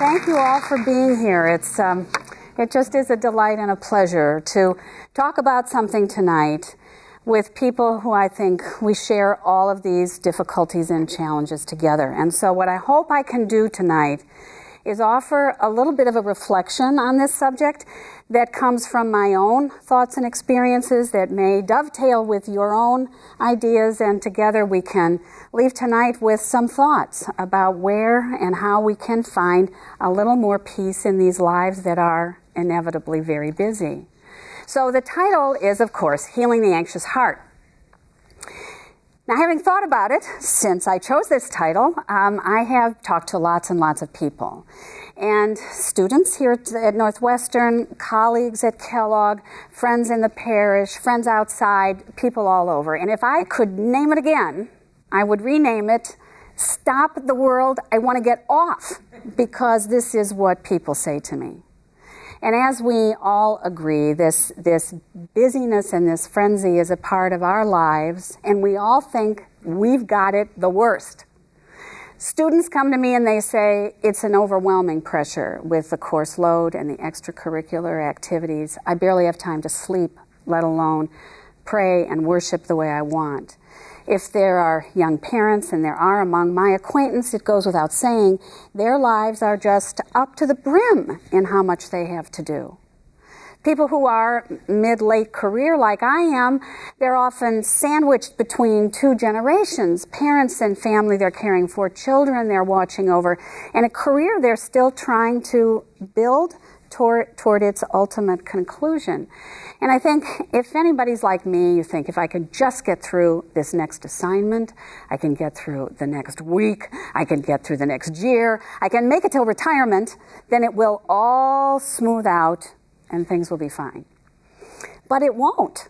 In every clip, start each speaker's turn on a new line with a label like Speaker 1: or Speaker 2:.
Speaker 1: Thank you all for being here. It just is a delight and a pleasure to talk about something tonight with people who I think we share all of these difficulties and challenges together. And so what I hope I can do tonight is offer a little bit of a reflection on this subject that comes from my own thoughts and experiences that may dovetail with your own ideas, and together we can leave tonight with some thoughts about where and how we can find a little more peace in these lives that are inevitably very busy. So the title is, of course, Healing the Anxious Heart. Now, having thought about it since I chose this title, I have talked to lots and lots of people. And students here at Northwestern, colleagues at Kellogg, friends in the parish, friends outside, people all over. And if I could name it again, I would rename it, Stop the World, I Want to Get Off, because this is what people say to me. And as we all agree, this busyness and this frenzy is a part of our lives, and we all think we've got it the worst. Students come to me and they say, it's an overwhelming pressure with the course load and the extracurricular activities. I barely have time to sleep, let alone pray and worship the way I want. If there are young parents, and there are among my acquaintance, it goes without saying, their lives are just up to the brim in how much they have to do. People who are mid-late career like I am, they're often sandwiched between two generations, parents and family they're caring for, children they're watching over, and a career they're still trying to build toward its ultimate conclusion. And I think if anybody's like me, you think if I could just get through this next assignment, I can get through the next week, I can get through the next year, I can make it till retirement, then it will all smooth out and things will be fine. But it won't.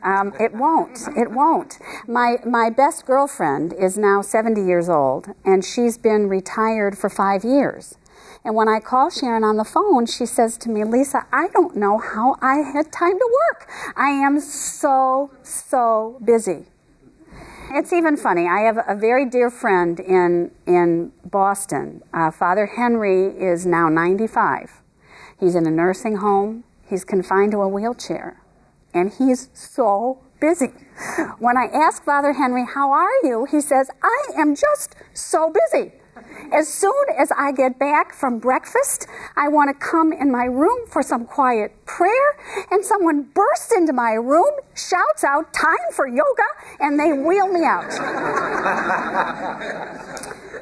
Speaker 1: It won't. My best girlfriend is now 70 years old, and she's been retired for 5 years. And when I call Sharon on the phone, she says to me, Lisa, I don't know how I had time to work. I am so busy. It's even funny. I have a very dear friend in Boston. Father Henry is now 95. He's in a nursing home. He's confined to a wheelchair. And he's so busy. When I ask Father Henry, how are you? He says, I am just so busy. As soon as I get back from breakfast, I want to come in my room for some quiet prayer, and someone bursts into my room, shouts out, time for yoga, and they wheel me out.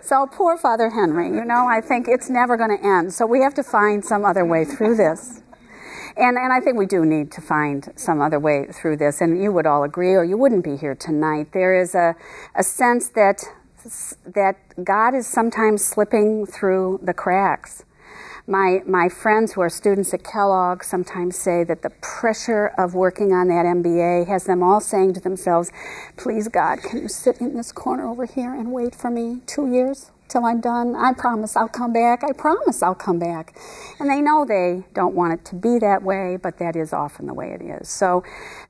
Speaker 1: So poor Father Henry, I think it's never going to end. So we have to find some other way through this. And I think we do need to find some other way through this, and you would all agree, or you wouldn't be here tonight. There is a sense that God is sometimes slipping through the cracks. My friends who are students at Kellogg sometimes say that the pressure of working on that MBA has them all saying to themselves, please God, can you sit in this corner over here and wait for me 2 years till I'm done? I promise I'll come back. I promise I'll come back. And they know they don't want it to be that way, but that is often the way it is. So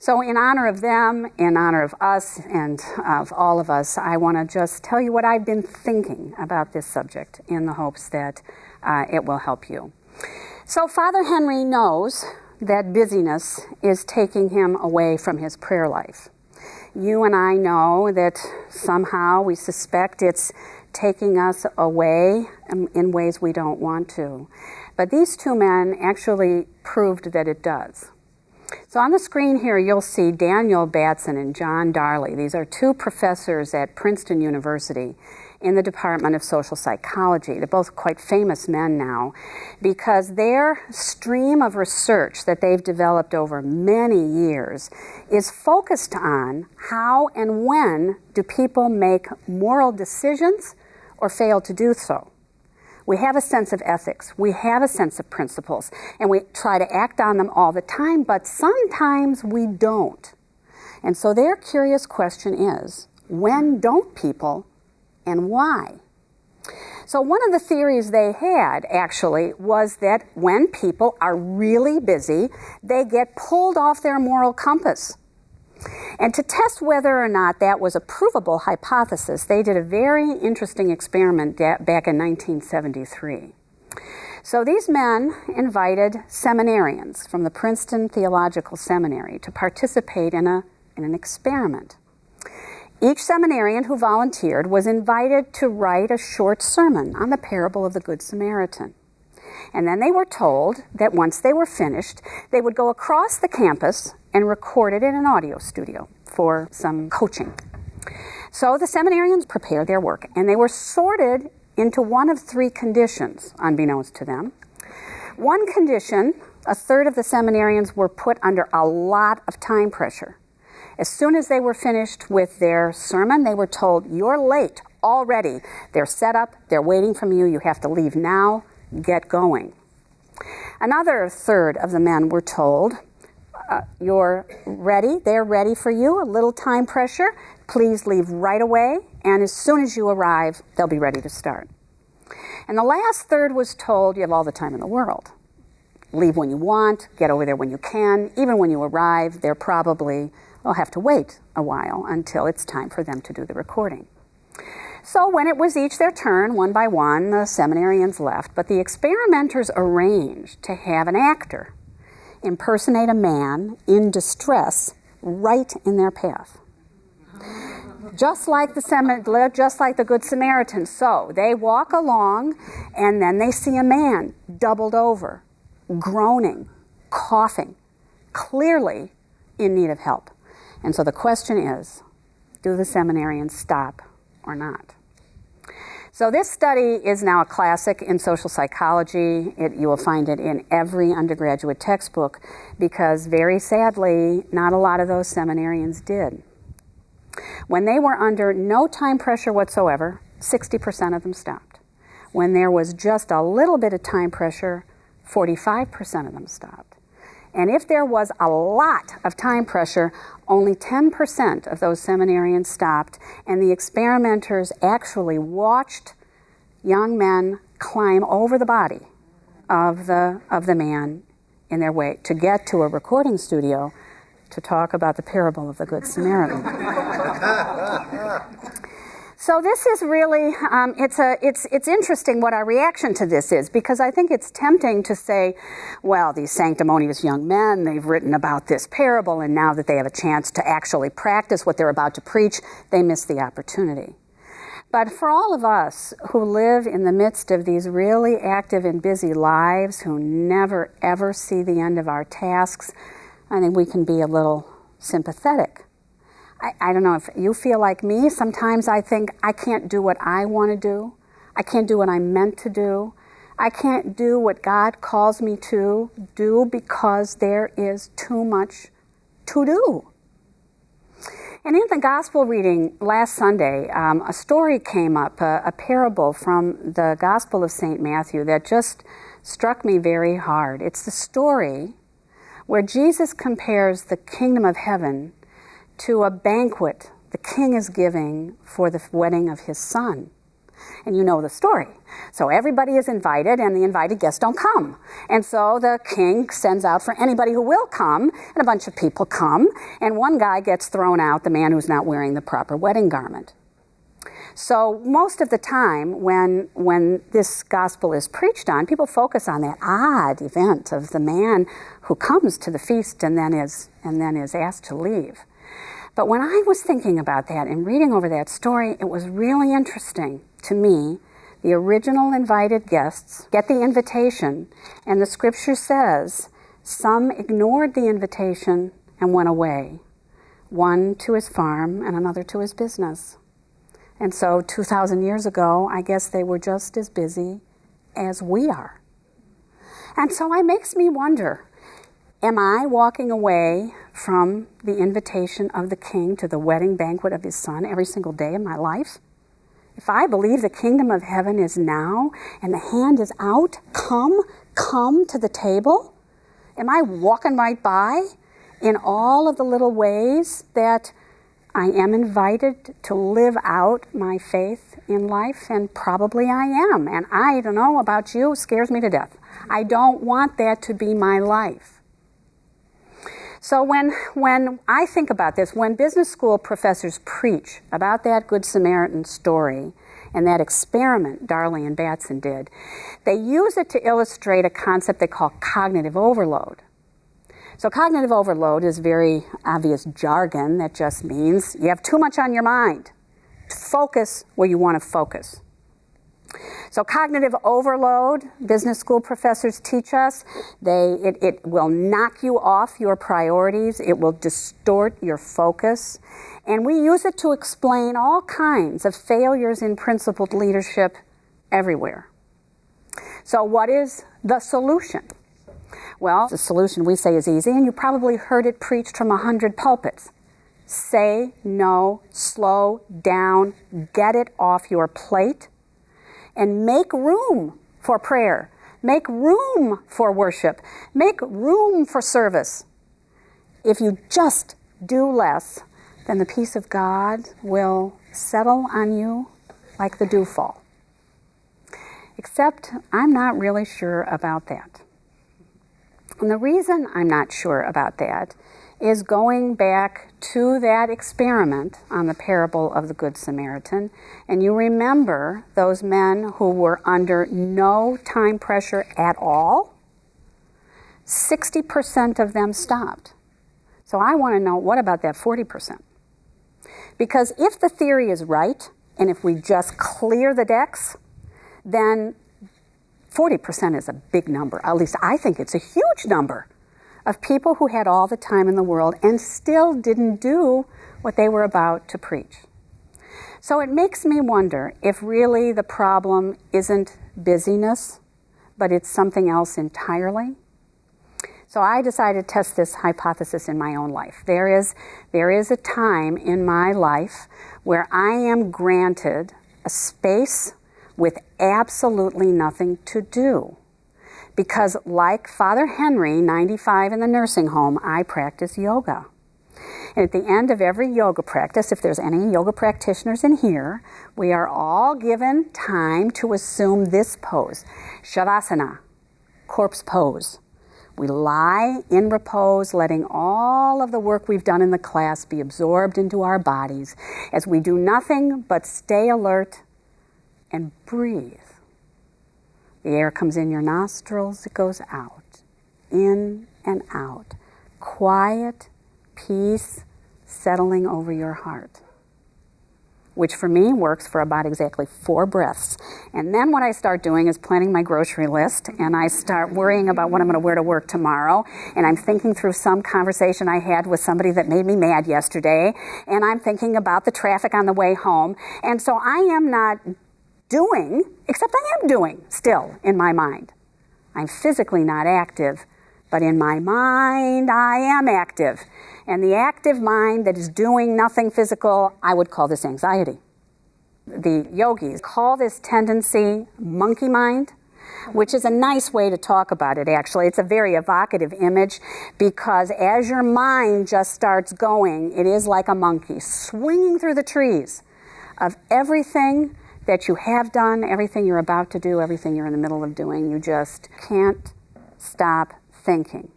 Speaker 1: in honor of them, in honor of us, and of all of us, I want to just tell you what I've been thinking about this subject in the hopes that it will help you. So Father Henry knows that busyness is taking him away from his prayer life. You and I know that somehow we suspect it's taking us away in ways we don't want to. But these two men actually proved that it does. So on the screen here, you'll see Daniel Batson and John Darley. These are two professors at Princeton University in the Department of Social Psychology. They're both quite famous men now because their stream of research that they've developed over many years is focused on how and when do people make moral decisions or fail to do so. We have a sense of ethics, we have a sense of principles, and we try to act on them all the time, but sometimes we don't. And so their curious question is, when don't people, and why? So one of the theories they had, actually, was that when people are really busy, they get pulled off their moral compass. And to test whether or not that was a provable hypothesis, they did a very interesting experiment back in 1973. So these men invited seminarians from the Princeton Theological Seminary to participate in an experiment. Each seminarian who volunteered was invited to write a short sermon on the parable of the Good Samaritan. And then they were told that once they were finished, they would go across the campus and record it in an audio studio for some coaching. So the seminarians prepared their work, and they were sorted into one of three conditions, unbeknownst to them. One condition, a third of the seminarians were put under a lot of time pressure. As soon as they were finished with their sermon, they were told, "You're late already. They're set up, they're waiting for you, you have to leave now, get going." Another third of the men were told, "You're ready, they're ready for you, a little time pressure, please leave right away, and as soon as you arrive, they'll be ready to start." And the last third was told, "You have all the time in the world. Leave when you want, get over there when you can. Even when you arrive, they'll have to wait a while until it's time for them to do the recording." So when it was each their turn, one by one, the seminarians left, but the experimenters arranged to have an actor impersonate a man in distress right in their path. Just like the Good Samaritan. So they walk along, and then they see a man doubled over, groaning, coughing, clearly in need of help. And so the question is, do the seminarians stop or not? So this study is now a classic in social psychology. You will find it in every undergraduate textbook because, very sadly, not a lot of those seminarians did. When they were under no time pressure whatsoever, 60% of them stopped. When there was just a little bit of time pressure, 45% of them stopped. And if there was a lot of time pressure, only 10% of those seminarians stopped, and the experimenters actually watched young men climb over the body of the man in their way to get to a recording studio to talk about the parable of the Good Samaritan. So this is really, it's interesting what our reaction to this is, because I think it's tempting to say, well, these sanctimonious young men, they've written about this parable, and now that they have a chance to actually practice what they're about to preach, they miss the opportunity. But for all of us who live in the midst of these really active and busy lives, who never ever see the end of our tasks, I think we can be a little sympathetic. I don't know if you feel like me. Sometimes I think I can't do what I want to do. I can't do what I'm meant to do. I can't do what God calls me to do because there is too much to do. And in the gospel reading last Sunday, a story came up, a parable from the Gospel of St. Matthew that just struck me very hard. It's the story where Jesus compares the kingdom of heaven to a banquet the king is giving for the wedding of his son. And you know the story. So everybody is invited, and the invited guests don't come. And so the king sends out for anybody who will come, and a bunch of people come, and one guy gets thrown out, the man who's not wearing the proper wedding garment. So most of the time when this gospel is preached on, people focus on that odd event of the man who comes to the feast and then is asked to leave. But when I was thinking about that and reading over that story, it was really interesting to me. The original invited guests get the invitation, and the scripture says some ignored the invitation and went away, one to his farm and another to his business. And so 2,000 years ago, I guess they were just as busy as we are. And so it makes me wonder, am I walking away from the invitation of the king to the wedding banquet of his son every single day of my life? If I believe the kingdom of heaven is now and the hand is out, come to the table, am I walking right by in all of the little ways that I am invited to live out my faith in life? And probably I am. And I don't know about you, it scares me to death. I don't want that to be my life. So when I think about this, when business school professors preach about that Good Samaritan story and that experiment Darley and Batson did, they use it to illustrate a concept they call cognitive overload. So cognitive overload is very obvious jargon that just means you have too much on your mind. Focus where you want to focus. So cognitive overload, business school professors teach us, it will knock you off your priorities, it will distort your focus, and we use it to explain all kinds of failures in principled leadership everywhere. So what is the solution? Well, the solution we say is easy, and you probably heard it preached from 100 pulpits. Say no, slow down, get it off your plate, and make room for prayer. Make room for worship. Make room for service. If you just do less, then the peace of God will settle on you like the dewfall. Except I'm not really sure about that. And the reason I'm not sure about that is going back to that experiment on the parable of the Good Samaritan, and you remember those men who were under no time pressure at all? 60% of them stopped. So I want to know, what about that 40%? Because if the theory is right, and if we just clear the decks, then 40% is a big number. At least I think it's a huge number of people who had all the time in the world and still didn't do what they were about to preach. So it makes me wonder if really the problem isn't busyness, but it's something else entirely. So I decided to test this hypothesis in my own life. There is a time in my life where I am granted a space with absolutely nothing to do. Because like Father Henry, 95 in the nursing home, I practice yoga. And at the end of every yoga practice, if there's any yoga practitioners in here, we are all given time to assume this pose, Shavasana, corpse pose. We lie in repose, letting all of the work we've done in the class be absorbed into our bodies as we do nothing but stay alert and breathe. The air comes in your nostrils, it goes out, in and out. Quiet, peace, settling over your heart. Which for me works for about exactly 4 breaths. And then what I start doing is planning my grocery list, and I start worrying about what I'm going to wear to work tomorrow, and I'm thinking through some conversation I had with somebody that made me mad yesterday, and I'm thinking about the traffic on the way home. And so I am not doing, except I am doing still in my mind. I'm physically not active, but in my mind I am active. And the active mind that is doing nothing physical, I would call this anxiety. The yogis call this tendency monkey mind, which is a nice way to talk about it, actually. It's a very evocative image because as your mind just starts going, it is like a monkey swinging through the trees of everything that you have done, everything you're about to do, everything you're in the middle of doing. You just can't stop thinking.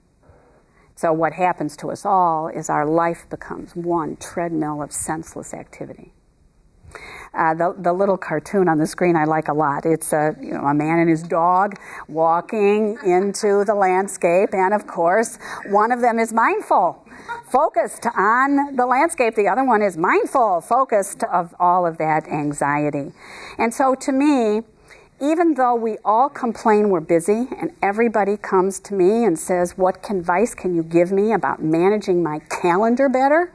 Speaker 1: So what happens to us all is our life becomes one treadmill of senseless activity. The little cartoon on the screen I like a lot. It's a man and his dog walking into the landscape, and of course, one of them is mindful, focused on the landscape. The other one is mindful, focused of all of that anxiety. And so to me, even though we all complain we're busy and everybody comes to me and says, what advice can you give me about managing my calendar better?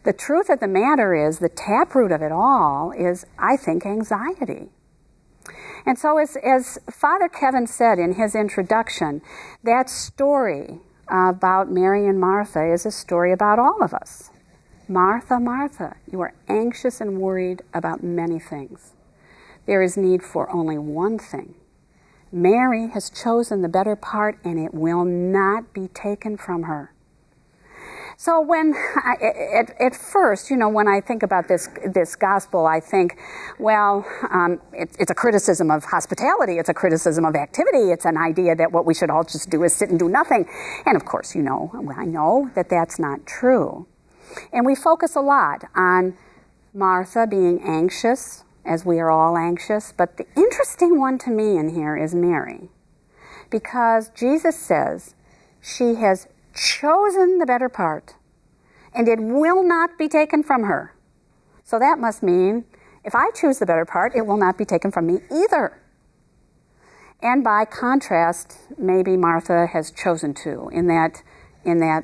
Speaker 1: The truth of the matter is the taproot of it all is, I think, anxiety. And so as Father Kevin said in his introduction, that story about Mary and Martha is a story about all of us. Martha, Martha, you are anxious and worried about many things. There is need for only one thing. Mary has chosen the better part, and it will not be taken from her. So when at first, when I think about this gospel, I think, well, it's a criticism of hospitality, it's a criticism of activity, it's an idea that what we should all just do is sit and do nothing. And of course, I know that that's not true. And we focus a lot on Martha being anxious, as we are all anxious. But the interesting one to me in here is Mary, because Jesus says she has chosen the better part, and it will not be taken from her. So that must mean if I choose the better part, it will not be taken from me either. And by contrast, maybe Martha has chosen to, in that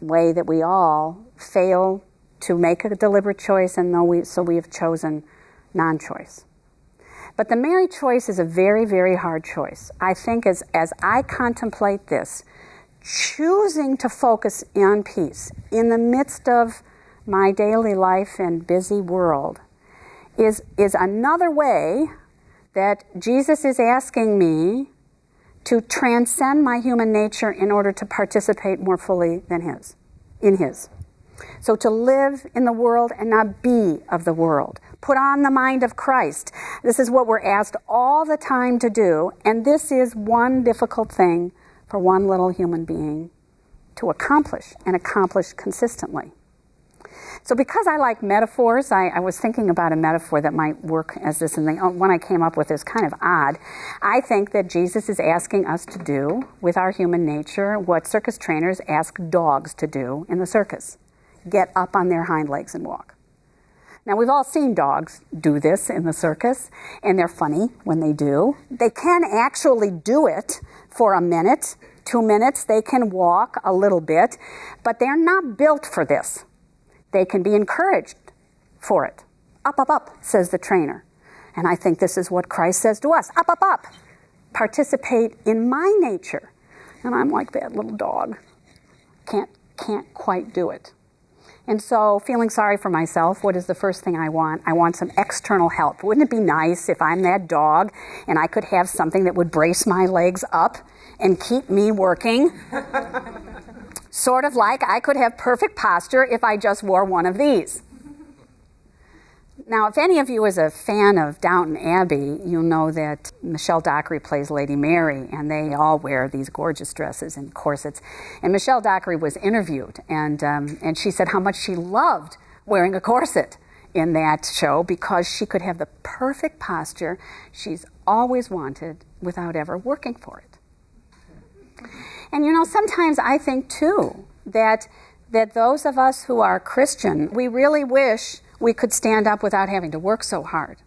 Speaker 1: way that we all fail to make a deliberate choice, and so we have chosen non-choice. But the Mary choice is a very, very hard choice. I think as I contemplate this, choosing to focus on peace in the midst of my daily life and busy world is another way that Jesus is asking me to transcend my human nature in order to participate more fully than in his. So to live in the world and not be of the world. Put on the mind of Christ. This is what we're asked all the time to do, and this is one difficult thing for one little human being to accomplish, and accomplish consistently. So because I like metaphors, I was thinking about a metaphor that might work as this, and the one I came up with is kind of odd. I think that Jesus is asking us to do with our human nature what circus trainers ask dogs to do in the circus. Get up on their hind legs and walk. Now, we've all seen dogs do this in the circus, and they're funny when they do. They can actually do it for a minute, 2 minutes. They can walk a little bit, but they're not built for this. They can be encouraged for it. Up, up, up, says the trainer. And I think this is what Christ says to us. Up, up, up. Participate in my nature. And I'm like that little dog. Can't quite do it. And so, feeling sorry for myself, what is the first thing I want? I want some external help. Wouldn't it be nice if I'm that dog and I could have something that would brace my legs up and keep me working? Sort of like I could have perfect posture if I just wore one of these. Now, if any of you is a fan of Downton Abbey, you know that Michelle Dockery plays Lady Mary, and they all wear these gorgeous dresses and corsets. And Michelle Dockery was interviewed, and she said how much she loved wearing a corset in that show because she could have the perfect posture she's always wanted without ever working for it. And you know, sometimes I think too that those of us who are Christian, we really wish we could stand up without having to work so hard.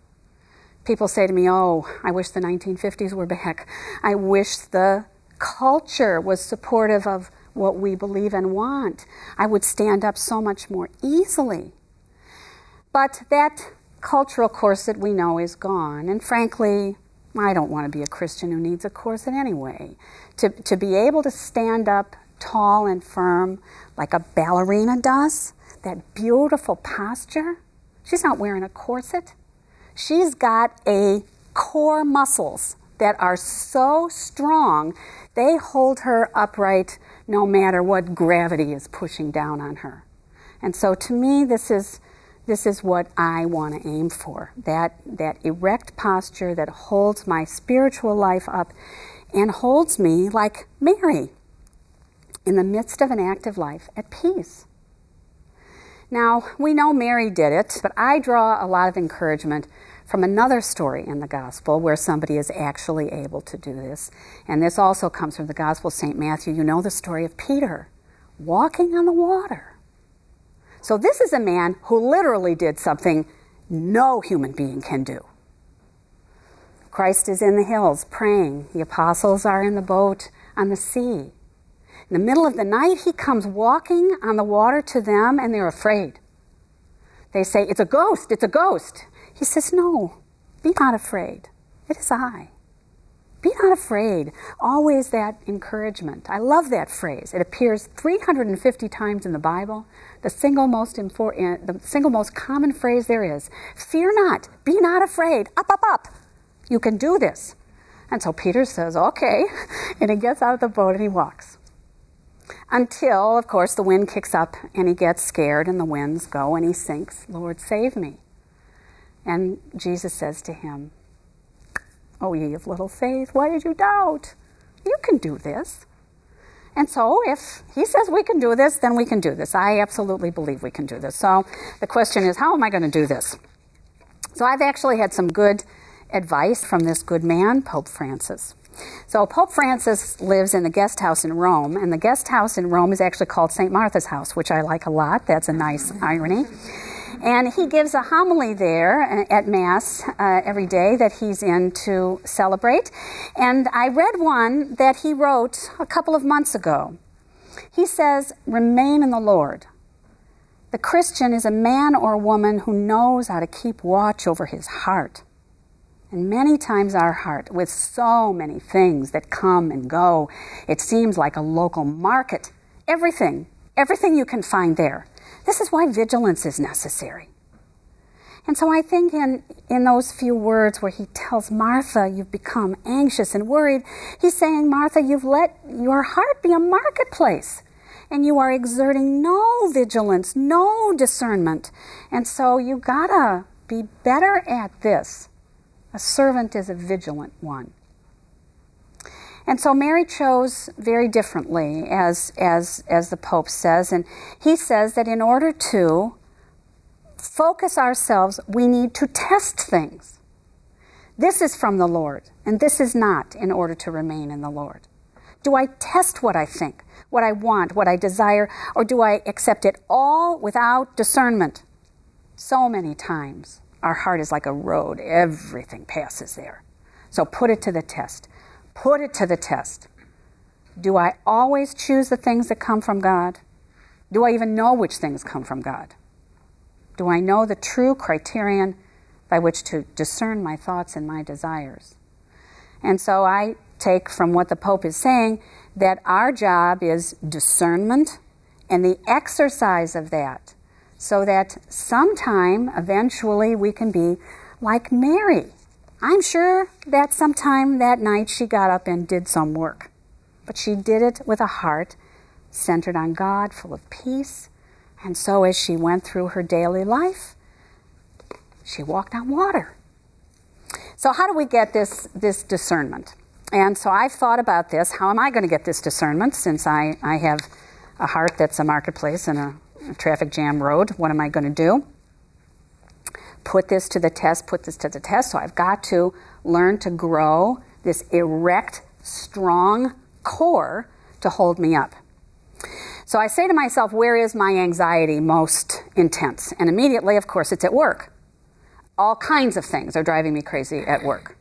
Speaker 1: People say to me, oh, I wish the 1950s were back. I wish the culture was supportive of what we believe and want. I would stand up so much more easily. But that cultural corset we know is gone. And frankly, I don't want to be a Christian who needs a corset anyway. To be able to stand up tall and firm like a ballerina does, that beautiful posture. She's not wearing a corset. She's got core muscles that are so strong, they hold her upright no matter what gravity is pushing down on her. And so to me, this is what I want to aim for, that erect posture that holds my spiritual life up and holds me like Mary in the midst of an active life at peace. Now, we know Mary did it, but I draw a lot of encouragement from another story in the Gospel where somebody is actually able to do this. And this also comes from the Gospel of St. Matthew. You know the story of Peter walking on the water. So this is a man who literally did something no human being can do. Christ is in the hills praying. The apostles are in the boat on the sea. In the middle of the night, he comes walking on the water to them, and they're afraid. They say, it's a ghost, it's a ghost. He says, no, be not afraid. It is I. Be not afraid. Always that encouragement. I love that phrase. It appears 350 times in the Bible. The single most common phrase there is, fear not, be not afraid, up, up, up. You can do this. And so Peter says, okay, and he gets out of the boat and he walks. Until, of course, the wind kicks up and he gets scared and the winds go and he sinks. Lord, save me. And Jesus says to him, oh, ye of little faith, why did you doubt? You can do this. And so if he says we can do this, then we can do this. I absolutely believe we can do this. So the question is, how am I going to do this? So I've actually had some good advice from this good man, Pope Francis. So Pope Francis lives in the guest house in Rome, and the guest house in Rome is actually called St. Martha's house, which I like a lot. That's a nice irony. And he gives a homily there at Mass every day that he's in to celebrate. And I read one that he wrote a couple of months ago. He says, "Remain in the Lord. The Christian is a man or woman who knows how to keep watch over his heart. And many times our heart, with so many things that come and go, it seems like a local market. Everything you can find there. This is why vigilance is necessary." And so I think in those few words where he tells Martha, you've become anxious and worried, he's saying, Martha, you've let your heart be a marketplace, and you are exerting no vigilance, no discernment. And so you gotta be better at this. A servant is a vigilant one. And so Mary chose very differently, as the Pope says. And he says that in order to focus ourselves, we need to test things. This is from the Lord, and this is not, in order to remain in the Lord. Do I test what I think, what I want, what I desire, or do I accept it all without discernment? So many times, our heart is like a road. Everything passes there. So put it to the test. Put it to the test. Do I always choose the things that come from God? Do I even know which things come from God? Do I know the true criterion by which to discern my thoughts and my desires? And so I take from what the Pope is saying that our job is discernment and the exercise of that, so that sometime, eventually, we can be like Mary. I'm sure that sometime that night she got up and did some work. But she did it with a heart centered on God, full of peace. And so as she went through her daily life, she walked on water. So how do we get this discernment? And so I've thought about this. How am I going to get this discernment, since I have a heart that's a marketplace and a traffic jam road? What am I going to do? Put this to the test, put this to the test. So I've got to learn to grow this erect, strong core to hold me up. So I say to myself, where is my anxiety most intense? And immediately, of course, it's at work. All kinds of things are driving me crazy at work.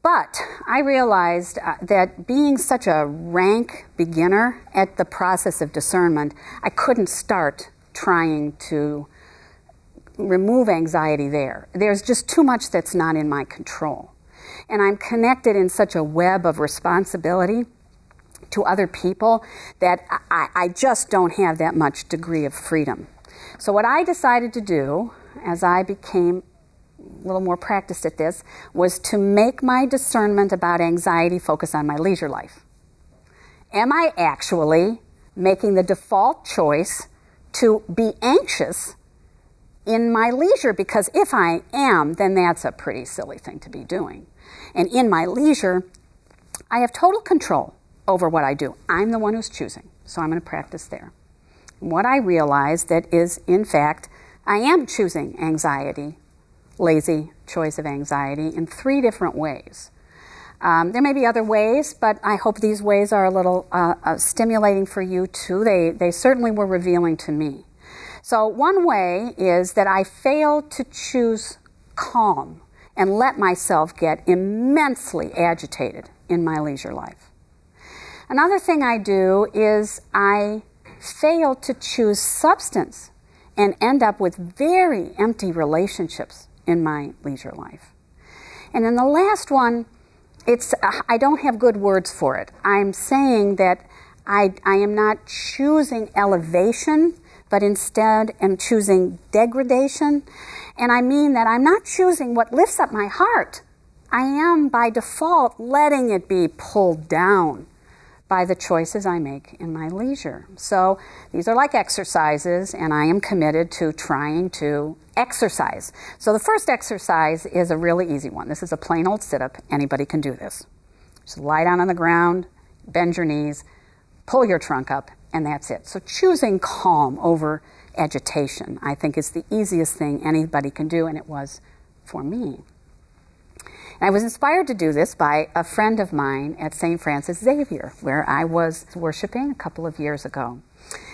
Speaker 1: But I realized that being such a rank beginner at the process of discernment, I couldn't start trying to remove anxiety there. There's just too much that's not in my control. And I'm connected in such a web of responsibility to other people that I just don't have that much degree of freedom. So what I decided to do, as I became a little more practiced at this, was to make my discernment about anxiety focus on my leisure life. Am I actually making the default choice to be anxious in my leisure? Because if I am, then that's a pretty silly thing to be doing. And in my leisure, I have total control over what I do. I'm the one who's choosing, so I'm going to practice there. What I realized that is, in fact, I am choosing anxiety, lazy choice of anxiety, in 3 different ways. There may be other ways, but I hope these ways are a little stimulating for you too. They certainly were revealing to me. So one way is that I failed to choose calm and let myself get immensely agitated in my leisure life. Another thing I do is I fail to choose substance and end up with very empty relationships in my leisure life. And then the last one, I don't have good words for it. I'm saying that I am not choosing elevation, but instead am choosing degradation. And I mean that I'm not choosing what lifts up my heart. I am, by default, letting it be pulled down by the choices I make in my leisure. So these are like exercises, and I am committed to trying to exercise. So the first exercise is a really easy one. This is a plain old sit-up. Anybody can do this. Just lie down on the ground, bend your knees, pull your trunk up, and that's it. So choosing calm over agitation, I think, is the easiest thing anybody can do, and it was for me. And I was inspired to do this by a friend of mine at St. Francis Xavier, where I was worshiping a couple of years ago.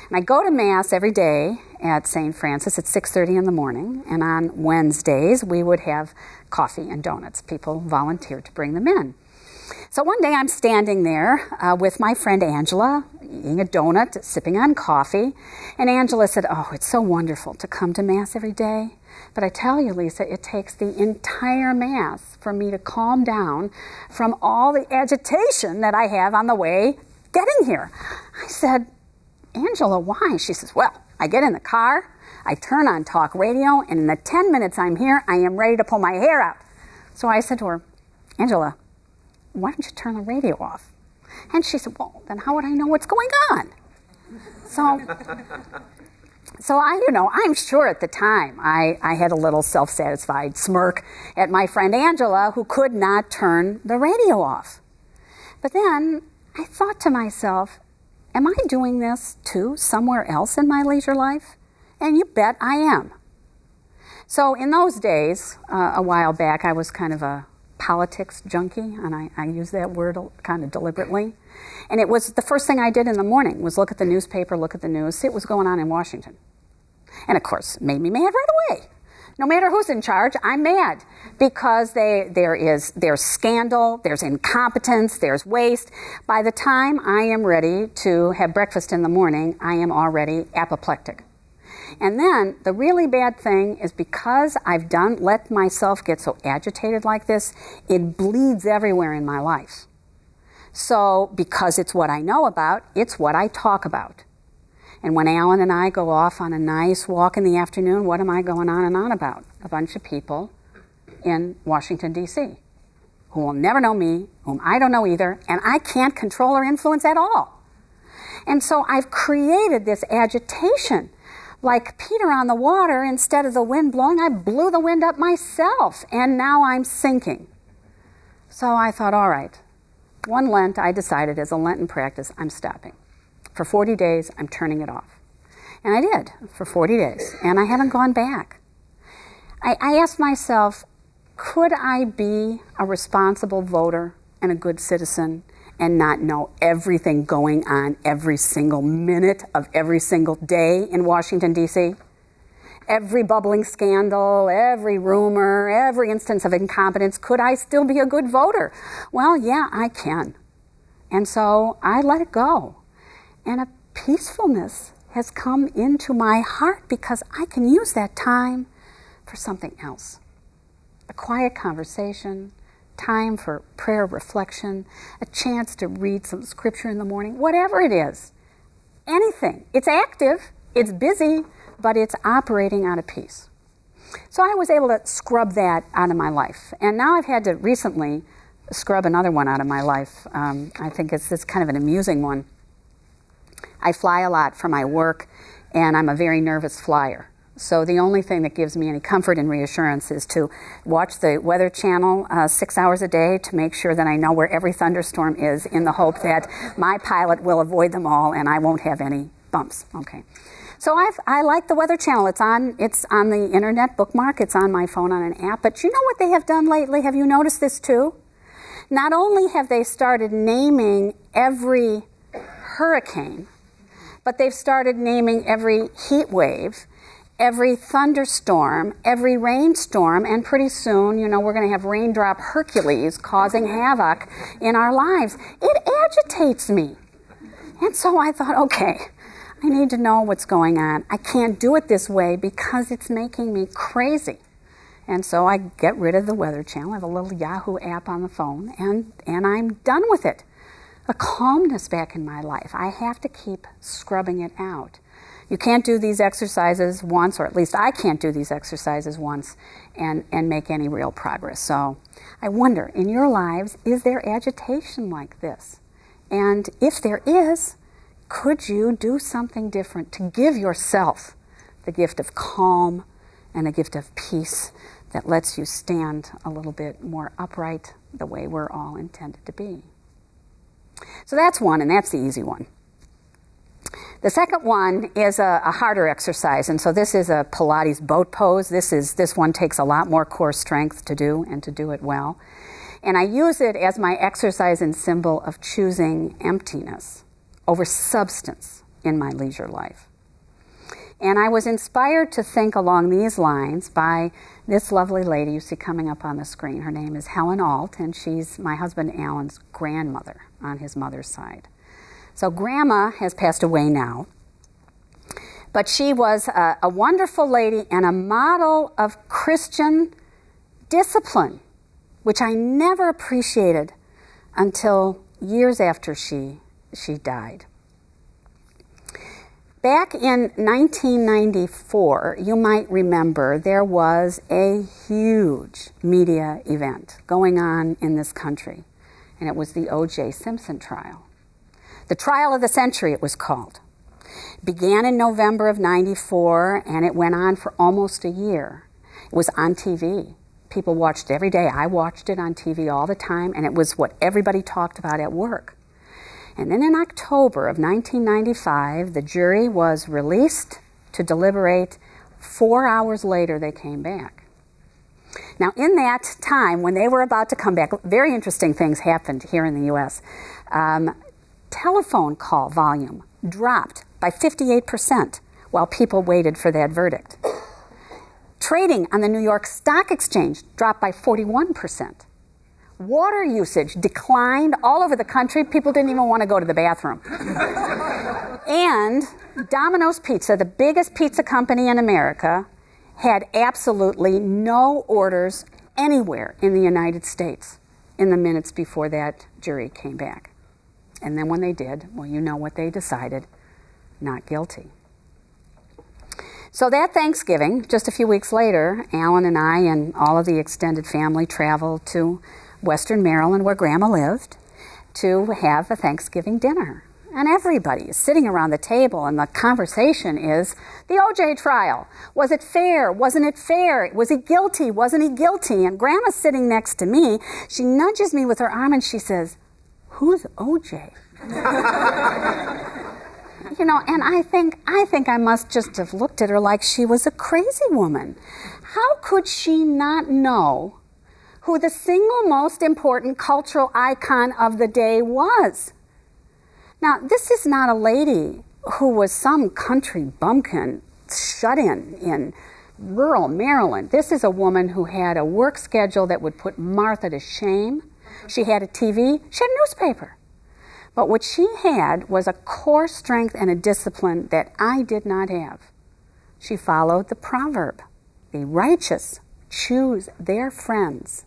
Speaker 1: And I go to Mass every day at St. Francis at 6:30 in the morning, and on Wednesdays we would have coffee and donuts. People volunteered to bring them in. So one day I'm standing there with my friend Angela, eating a donut, sipping on coffee, and Angela said, "Oh, it's so wonderful to come to Mass every day. But I tell you, Lisa, it takes the entire Mass for me to calm down from all the agitation that I have on the way getting here." I said, "Angela, why?" She says, "Well, I get in the car, I turn on talk radio, and in the 10 minutes I'm here, I am ready to pull my hair out." So I said to her, "Angela, why don't you turn the radio off?" And she said, "Well, then how would I know what's going on?" So I'm sure at the time I had a little self-satisfied smirk at my friend Angela, who could not turn the radio off. But then I thought to myself, am I doing this too somewhere else in my leisure life? And you bet I am. So in those days, a while back, I was kind of a politics junkie, and I use that word kind of deliberately. And it was the first thing I did in the morning was look at the newspaper, look at the news, see what was going on in Washington. And of course, it made me mad right away. No matter who's in charge, I'm mad because there's scandal, there's incompetence, there's waste. By the time I am ready to have breakfast in the morning, I am already apoplectic. And then the really bad thing is because I've let myself get so agitated like this, it bleeds everywhere in my life. So because it's what I know about, it's what I talk about. And when Alan and I go off on a nice walk in the afternoon, what am I going on and on about? A bunch of people in Washington, D.C., who will never know me, whom I don't know either, and I can't control or influence at all. And so I've created this agitation. Like Peter on the water, instead of the wind blowing, I blew the wind up myself, and now I'm sinking. So I thought, all right, one Lent, I decided as a Lenten practice, I'm stopping. For 40 days, I'm turning it off. And I did for 40 days, and I haven't gone back. I asked myself, could I be a responsible voter and a good citizen and not know everything going on every single minute of every single day in Washington, D.C.? Every bubbling scandal, every rumor, every instance of incompetence, could I still be a good voter? Well, yeah, I can. And so I let it go. And a peacefulness has come into my heart because I can use that time for something else. A quiet conversation, time for prayer reflection, a chance to read some scripture in the morning, whatever it is, anything. It's active, it's busy, but it's operating out of peace. So I was able to scrub that out of my life. And now I've had to recently scrub another one out of my life. I think it's kind of an amusing one. I fly a lot for my work, and I'm a very nervous flyer. So the only thing that gives me any comfort and reassurance is to watch the Weather Channel 6 hours a day to make sure that I know where every thunderstorm is, in the hope that my pilot will avoid them all and I won't have any bumps. Okay. So I like the Weather Channel. It's on the internet bookmark. It's on my phone on an app. But you know what they have done lately? Have you noticed this too? Not only have they started naming every hurricane, but they've started naming every heat wave, every thunderstorm, every rainstorm, and pretty soon, we're going to have raindrop Hercules causing havoc in our lives. It agitates me. And so I thought, okay, I need to know what's going on. I can't do it this way because it's making me crazy. And so I get rid of the Weather Channel. I have a little Yahoo app on the phone, and I'm done with it. A calmness back in my life. I have to keep scrubbing it out. You can't do these exercises once, or at least I can't do these exercises once and make any real progress. So I wonder, in your lives, is there agitation like this? And if there is, could you do something different to give yourself the gift of calm and the gift of peace that lets you stand a little bit more upright the way we're all intended to be? So that's one, and that's the easy one. The second one is a harder exercise, and so this is a Pilates boat pose. This one takes a lot more core strength to do, and to do it well. And I use it as my exercise and symbol of choosing emptiness over substance in my leisure life. And I was inspired to think along these lines by this lovely lady you see coming up on the screen. Her name is Helen Alt, and she's my husband Alan's grandmother on his mother's side. So Grandma has passed away now, but she was a wonderful lady and a model of Christian discipline, which I never appreciated until years after she died. Back in 1994, you might remember, there was a huge media event going on in this country, and it was the O.J. Simpson trial. The trial of the century, it was called. It began in November of 94, and it went on for almost a year. It was on TV. People watched it every day. I watched it on TV all the time, and it was what everybody talked about at work. And then in October of 1995, the jury was released to deliberate. 4 hours later, they came back. Now, in that time, when they were about to come back, very interesting things happened here in the U.S. Telephone call volume dropped by 58% while people waited for that verdict. Trading on the New York Stock Exchange dropped by 41%. Water usage declined all over the country. People didn't even want to go to the bathroom. And Domino's Pizza, the biggest pizza company in America, had absolutely no orders anywhere in the United States in the minutes before that jury came back. And then when they did, well, you know what they decided: not guilty. So that Thanksgiving, just a few weeks later, Alan and I and all of the extended family traveled to Western Maryland, where Grandma lived, to have a Thanksgiving dinner. And everybody is sitting around the table, and the conversation is the O.J. trial. Was it fair? Wasn't it fair? Was he guilty? Wasn't he guilty? And Grandma's sitting next to me. She nudges me with her arm and she says, "Who's O.J.?" You know, and I think I must just have looked at her like she was a crazy woman. How could she not know who the single most important cultural icon of the day was? Now, this is not a lady who was some country bumpkin shut in rural Maryland. This is a woman who had a work schedule that would put Martha to shame. She had a TV, she had a newspaper. But what she had was a core strength and a discipline that I did not have. She followed the proverb, "The righteous choose their friends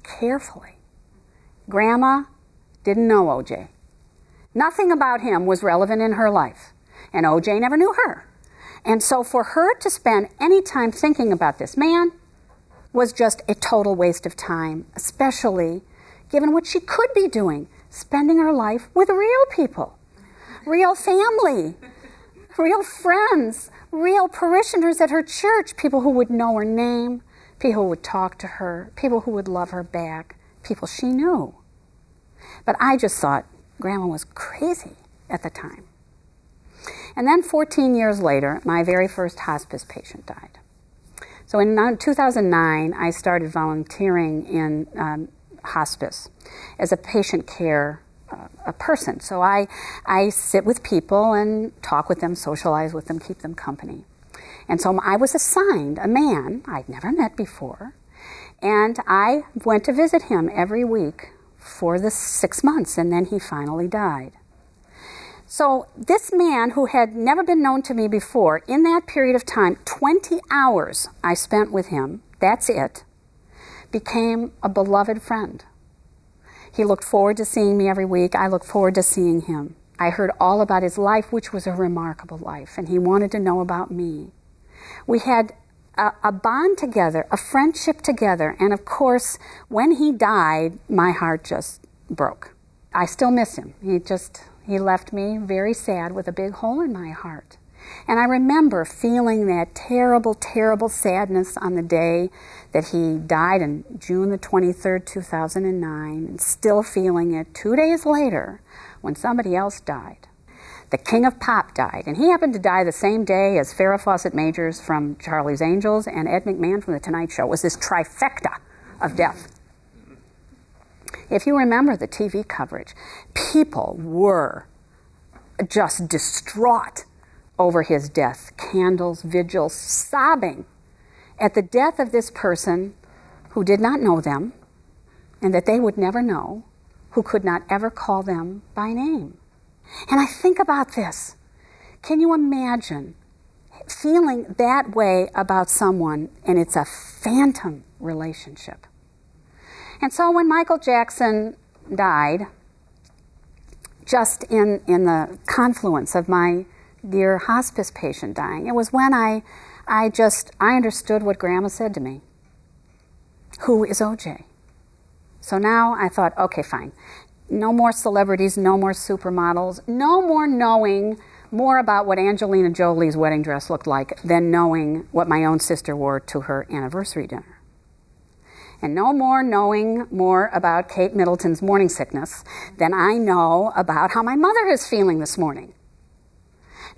Speaker 1: carefully." Grandma didn't know O.J. Nothing about him was relevant in her life, and O.J. never knew her. And so for her to spend any time thinking about this man was just a total waste of time, especially given what she could be doing, spending her life with real people, real family, real friends, real parishioners at her church, people who would know her name, people who would talk to her, people who would love her back, people she knew. But I just thought Grandma was crazy at the time. And then 14 years later, my very first hospice patient died. So in 2009, I started volunteering in hospice as a patient care person. So I sit with people and talk with them, socialize with them, keep them company. And so I was assigned a man I'd never met before, and I went to visit him every week for the 6 months, and then he finally died. So this man, who had never been known to me before, in that period of time, 20 hours I spent with him, that's it, became a beloved friend. He looked forward to seeing me every week. I looked forward to seeing him. I heard all about his life, which was a remarkable life, and he wanted to know about me. We had a bond together, a friendship together, and of course, when he died, my heart just broke. I still miss him. He left me very sad with a big hole in my heart. And I remember feeling that terrible, terrible sadness on the day that he died on June the 23rd, 2009, and still feeling it 2 days later when somebody else died. The king of pop died, and he happened to die the same day as Farrah Fawcett Majors from Charlie's Angels and Ed McMahon from The Tonight Show. It was this trifecta of death. If you remember the TV coverage, people were just distraught over his death. Candles, vigils, sobbing at the death of this person who did not know them and that they would never know, who could not ever call them by name. And I think about this. Can you imagine feeling that way about someone and it's a phantom relationship? And so when Michael Jackson died, just in the confluence of my dear hospice patient dying, it was when I understood what Grandma said to me. Who is OJ? So now I thought, okay, fine. No more celebrities, no more supermodels, no more knowing more about what Angelina Jolie's wedding dress looked like than knowing what my own sister wore to her anniversary dinner. And no more knowing more about Kate Middleton's morning sickness than I know about how my mother is feeling this morning.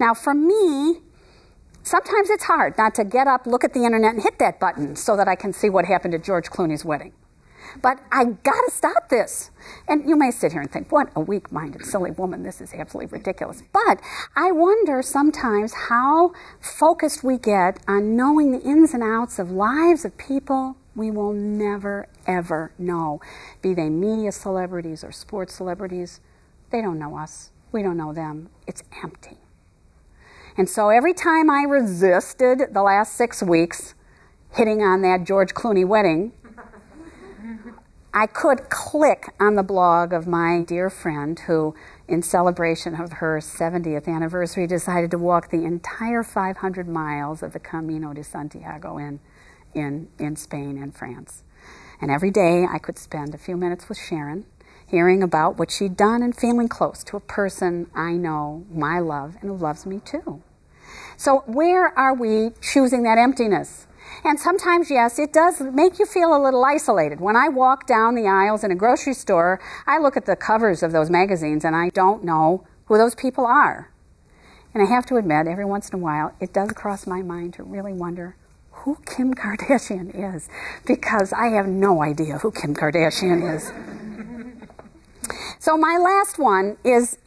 Speaker 1: Now, for me, sometimes it's hard not to get up, look at the internet, and hit that button so that I can see what happened at George Clooney's wedding. But I gotta stop this. And you may sit here and think, what a weak-minded, silly woman, this is absolutely ridiculous. But I wonder sometimes how focused we get on knowing the ins and outs of lives of people we will never, ever know. Be they media celebrities or sports celebrities, they don't know us. We don't know them. It's empty. And so every time I resisted the last 6 weeks hitting on that George Clooney wedding, I could click on the blog of my dear friend who, in celebration of her 70th anniversary, decided to walk the entire 500 miles of the Camino de Santiago in Spain and France. And every day I could spend a few minutes with Sharon, hearing about what she'd done and feeling close to a person I know, whom I love, and who loves me too. So where are we choosing that emptiness? And sometimes, yes, it does make you feel a little isolated. When I walk down the aisles in a grocery store, I look at the covers of those magazines and I don't know who those people are. And I have to admit, every once in a while, it does cross my mind to really wonder who Kim Kardashian is, because I have no idea who Kim Kardashian is. So my last one is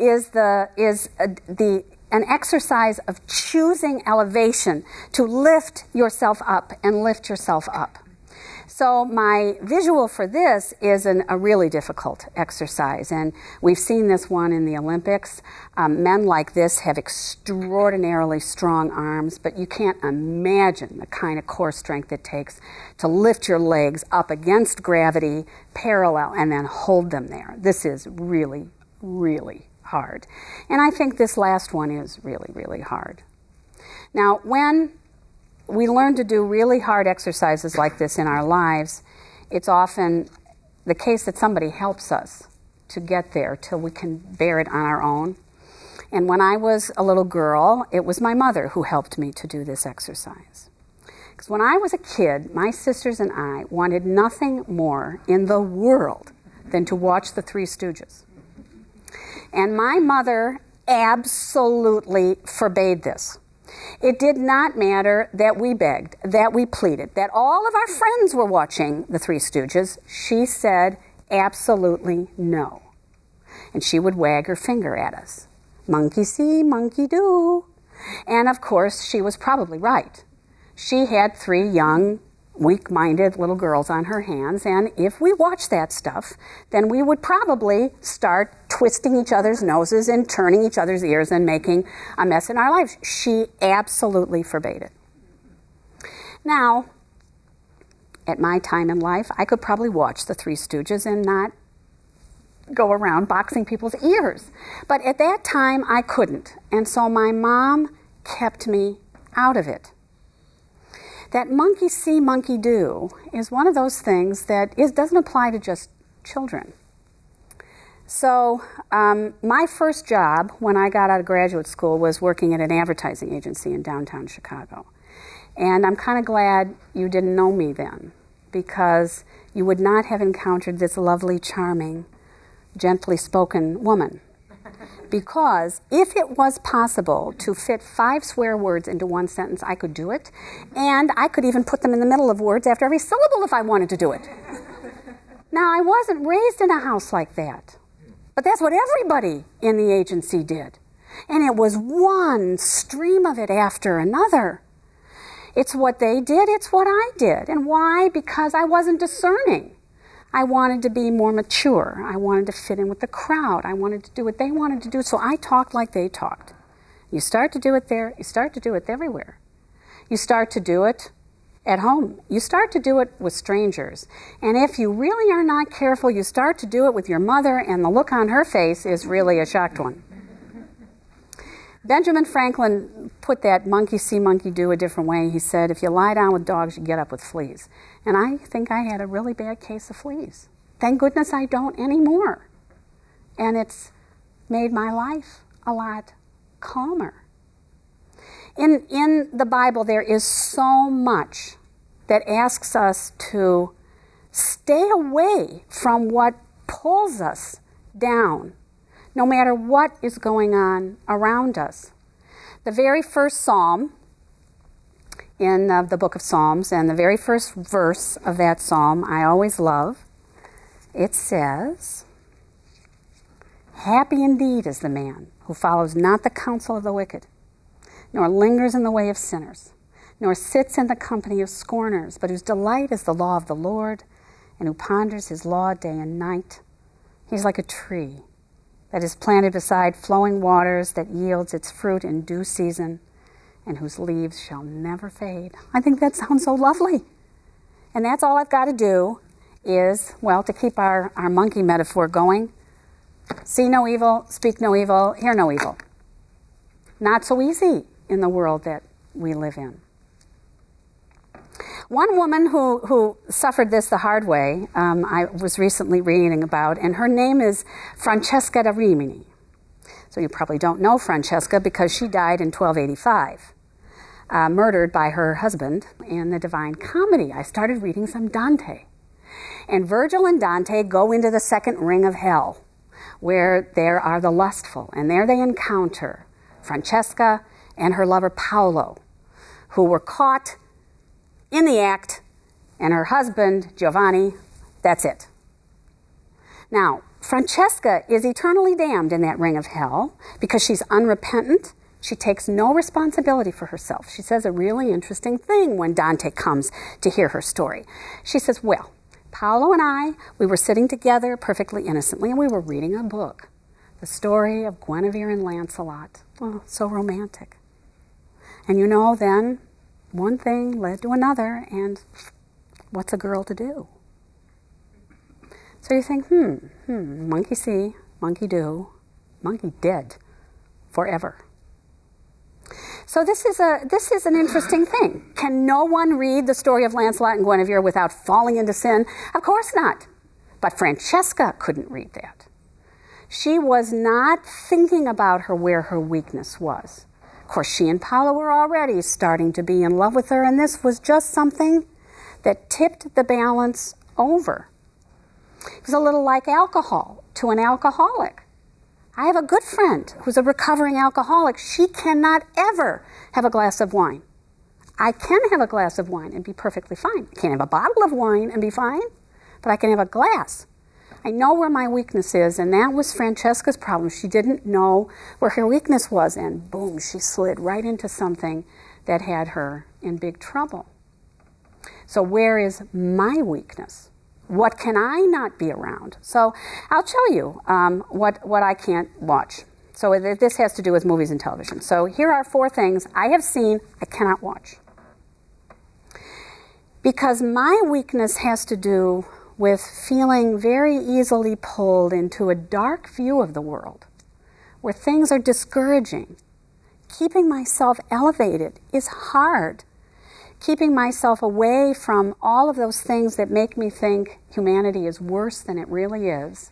Speaker 1: an exercise of choosing elevation, to lift yourself up and lift yourself up. So my visual for this is a really difficult exercise, and we've seen this one in the Olympics. Men like this have extraordinarily strong arms, but you can't imagine the kind of core strength it takes to lift your legs up against gravity, parallel, and then hold them there. This is really, really hard. And I think this last one is really, really hard. Now, when we learn to do really hard exercises like this in our lives, it's often the case that somebody helps us to get there till we can bear it on our own. And when I was a little girl, it was my mother who helped me to do this exercise. Because when I was a kid, my sisters and I wanted nothing more in the world than to watch the Three Stooges. And my mother absolutely forbade this. It did not matter that we begged, that we pleaded, that all of our friends were watching the Three Stooges. She said absolutely no. And she would wag her finger at us. Monkey see, monkey do. And of course, she was probably right. She had 3 young, weak-minded little girls on her hands, and if we watched that stuff, then we would probably start twisting each other's noses and turning each other's ears and making a mess in our lives. She absolutely forbade it. Now, at my time in life, I could probably watch the Three Stooges and not go around boxing people's ears. But at that time, I couldn't, and so my mom kept me out of it. That monkey see, monkey do is one of those things that doesn't apply to just children. So my first job when I got out of graduate school was working at an advertising agency in downtown Chicago. And I'm kind of glad you didn't know me then, because you would not have encountered this lovely, charming, gently spoken woman Because if it was possible to fit 5 swear words into one sentence, I could do it. And I could even put them in the middle of words after every syllable if I wanted to do it. Now, I wasn't raised in a house like that. But that's what everybody in the agency did. And it was one stream of it after another. It's what they did, it's what I did. And why? Because I wasn't discerning. I wanted to be more mature. I wanted to fit in with the crowd. I wanted to do what they wanted to do, so I talked like they talked. You start to do it there, you start to do it everywhere. You start to do it at home. You start to do it with strangers. And if you really are not careful, you start to do it with your mother, and the look on her face is really a shocked one. Benjamin Franklin put that monkey see, monkey do a different way. He said, if you lie down with dogs, you get up with fleas. And I think I had a really bad case of fleas. Thank goodness I don't anymore. And it's made my life a lot calmer. In the Bible, there is so much that asks us to stay away from what pulls us down, no matter what is going on around us. The very first psalm in the book of Psalms, and the very first verse of that psalm I always love, it says, "Happy indeed is the man who follows not the counsel of the wicked, nor lingers in the way of sinners, nor sits in the company of scorners, but whose delight is the law of the Lord, and who ponders his law day and night. He's like a tree that is planted beside flowing waters, that yields its fruit in due season, and whose leaves shall never fade." I think that sounds so lovely. And that's all I've got to do is, well, to keep our monkey metaphor going, see no evil, speak no evil, hear no evil. Not so easy in the world that we live in. One woman who suffered this the hard way, I was recently reading about, and her name is Francesca da Rimini. So you probably don't know Francesca because she died in 1285, murdered by her husband in the Divine Comedy. I started reading some Dante. And Virgil and Dante go into the second ring of hell, where there are the lustful, and there they encounter Francesca and her lover Paolo, who were caught in the act, and her husband, Giovanni, that's it. Now, Francesca is eternally damned in that ring of hell because she's unrepentant. She takes no responsibility for herself. She says a really interesting thing when Dante comes to hear her story. She says, well, Paolo and I, we were sitting together perfectly innocently, and we were reading a book, the story of Guinevere and Lancelot. Oh, so romantic. And you know, then one thing led to another, and what's a girl to do? So you think, monkey see, monkey do, monkey dead forever. So this is an interesting thing. Can no one read the story of Lancelot and Guinevere without falling into sin? Of course not. But Francesca couldn't read that. She was not thinking about where her weakness was. Of course, she and Paolo were already starting to be in love with her, and this was just something that tipped the balance over. It was a little like alcohol to an alcoholic. I have a good friend who's a recovering alcoholic. She cannot ever have a glass of wine. I can have a glass of wine and be perfectly fine. I can't have a bottle of wine and be fine, but I can have a glass. I know where my weakness is, and that was Francesca's problem. She didn't know where her weakness was, and boom, she slid right into something that had her in big trouble. So where is my weakness? What can I not be around? So I'll tell you what I can't watch. So this has to do with movies and television. So here are 4 things I have seen I cannot watch. Because my weakness has to do with feeling very easily pulled into a dark view of the world, where things are discouraging. Keeping myself elevated is hard. Keeping myself away from all of those things that make me think humanity is worse than it really is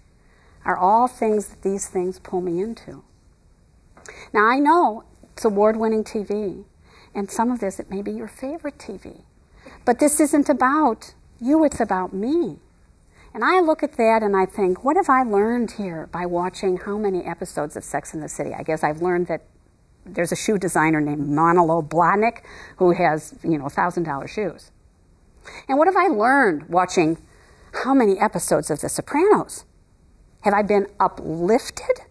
Speaker 1: are all things that these things pull me into. Now, I know it's award-winning TV, and some of this, it may be your favorite TV. But this isn't about you, it's about me. And I look at that and I think, what have I learned here by watching how many episodes of Sex and the City? I guess I've learned that there's a shoe designer named Manolo Blahnik who has, $1,000 shoes. And what have I learned watching how many episodes of The Sopranos? Have I been uplifted?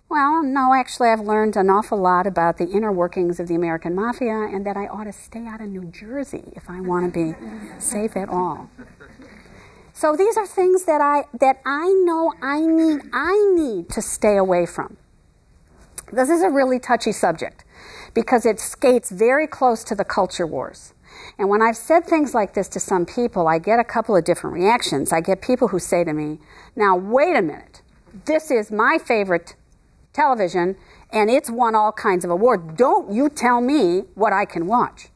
Speaker 1: Well, no, actually I've learned an awful lot about the inner workings of the American Mafia and that I ought to stay out of New Jersey if I want to be safe at all. So these are things that I know I need to stay away from. This is a really touchy subject because it skates very close to the culture wars. And when I've said things like this to some people, I get a couple of different reactions. I get people who say to me, now wait a minute, this is my favorite television and it's won all kinds of awards. Don't you tell me what I can watch.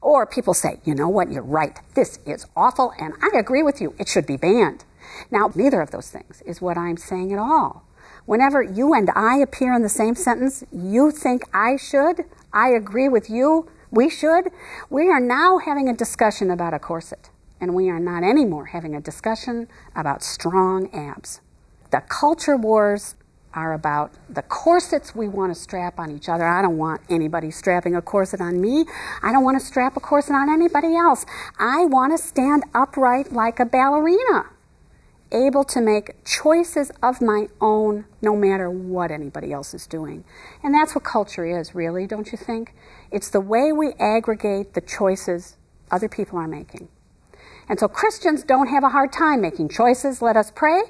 Speaker 1: Or people say, you know what, you're right, this is awful and I agree with you, it should be banned. Now, neither of those things is what I'm saying at all. Whenever you and I appear in the same sentence, you think I should, I agree with you, we should. We are now having a discussion about a corset, and we are not anymore having a discussion about strong abs. The culture wars are about the corsets we want to strap on each other. I don't want anybody strapping a corset on me. I don't want to strap a corset on anybody else. I want to stand upright like a ballerina, able to make choices of my own no matter what anybody else is doing. And that's what culture is, really, don't you think? It's the way we aggregate the choices other people are making. And so Christians don't have a hard time making choices. Let us pray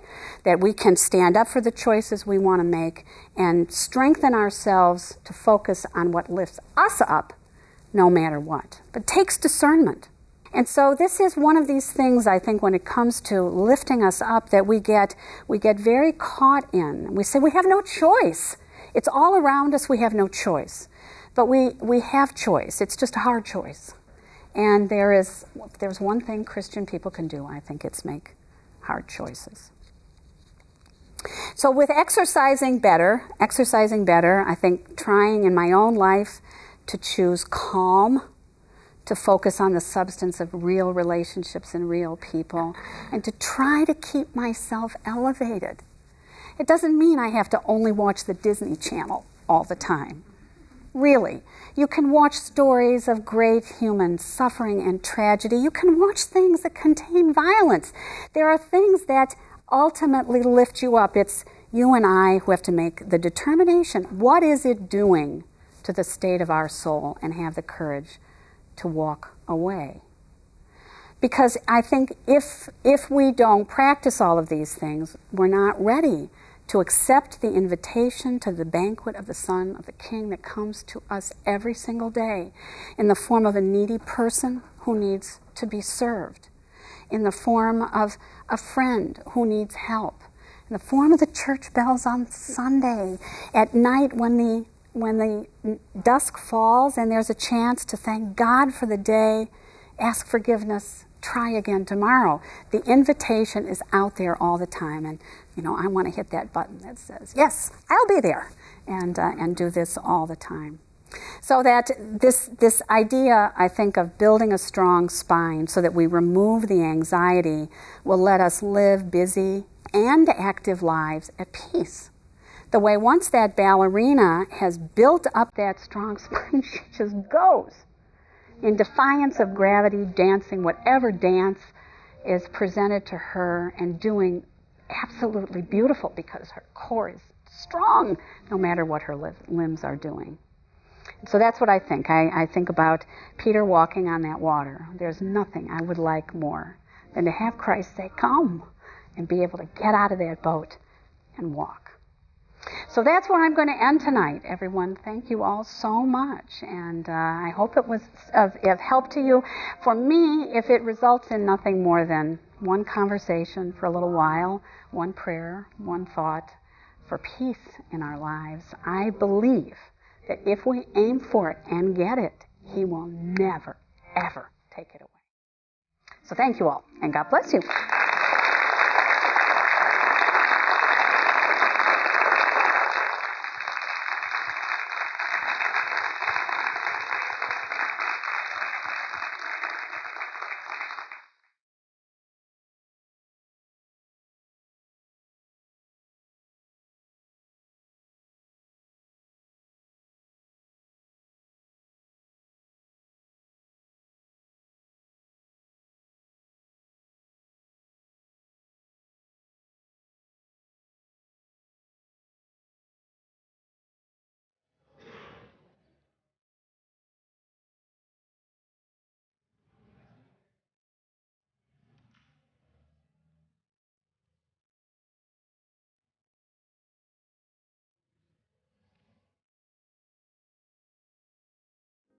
Speaker 1: that we can stand up for the choices we want to make and strengthen ourselves to focus on what lifts us up no matter what. But it takes discernment. And so this is one of these things, I think, when it comes to lifting us up that we get very caught in. We say we have no choice. It's all around us, we have no choice. But we have choice. It's just a hard choice. And if there's one thing Christian people can do, I think it's make hard choices. So with exercising better, I think trying in my own life to choose calm, to focus on the substance of real relationships and real people, and to try to keep myself elevated. It doesn't mean I have to only watch the Disney Channel all the time. Really, you can watch stories of great human suffering and tragedy. You can watch things that contain violence. There are things that ultimately lift you up. It's you and I who have to make the determination. What is it doing to the state of our soul, and have the courage to walk away? Because I think if we don't practice all of these things, we're not ready to accept the invitation to the banquet of the Son of the King that comes to us every single day in the form of a needy person who needs to be served, in the form of a friend who needs help, in the form of the church bells on Sunday, at night when the dusk falls and there's a chance to thank God for the day, ask forgiveness, try again tomorrow. The invitation is out there all the time, and I want to hit that button that says, yes, I'll be there, and do this all the time. So that this idea, I think, of building a strong spine so that we remove the anxiety will let us live busy and active lives at peace. The way once that ballerina has built up that strong spine, she just goes in defiance of gravity, dancing whatever dance is presented to her and doing absolutely beautiful because her core is strong no matter what her limbs are doing. So that's what I think. I think about Peter walking on that water. There's nothing I would like more than to have Christ say, come, and be able to get out of that boat and walk. So that's where I'm going to end tonight, everyone. Thank you all so much, and I hope it was of help to you. For me, if it results in nothing more than one conversation for a little while, one prayer, one thought for peace in our lives, I believe that if we aim for it and get it, He will never, ever take it away. So thank you all, and God bless you.